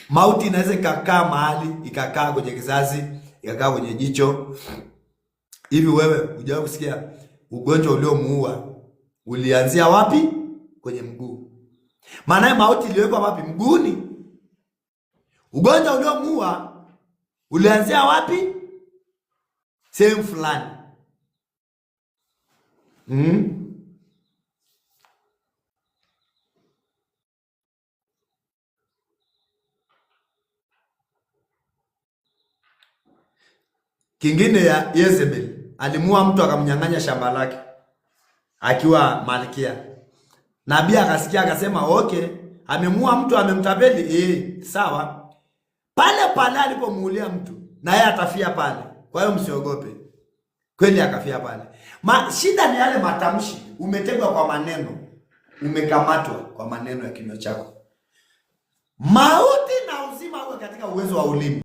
Mauti inaweza ikakaa mahali, ikakaa kwenye kizazi, ikakaa kwenye jicho. Hivi wewe hujawahi kusikia ugonjwa uliomuua ulianzia wapi? Kwenye mguu. Maana mauti iliwekwa wapi? Mguuni. Ugonjwa uliomuua ulianzia wapi? Sehemu fulani. Kingine ya Yezebel, alimuua mtu akamnyang'anya shamba lake akiwa malkia. Nabii akasikia akasema, okay, amemuua mtu, amemtapeli, sawa. Pale pale alipomuulia mtu, na yeye atafia pale. Kwa hiyo msiogope. Kweli akafia pale. Shida ni yale matamshi, umetegwa kwa maneno, umekamatwa kwa maneno ya kinywa chako. Mauti na uzima uwe katika uwezo wa ulimi.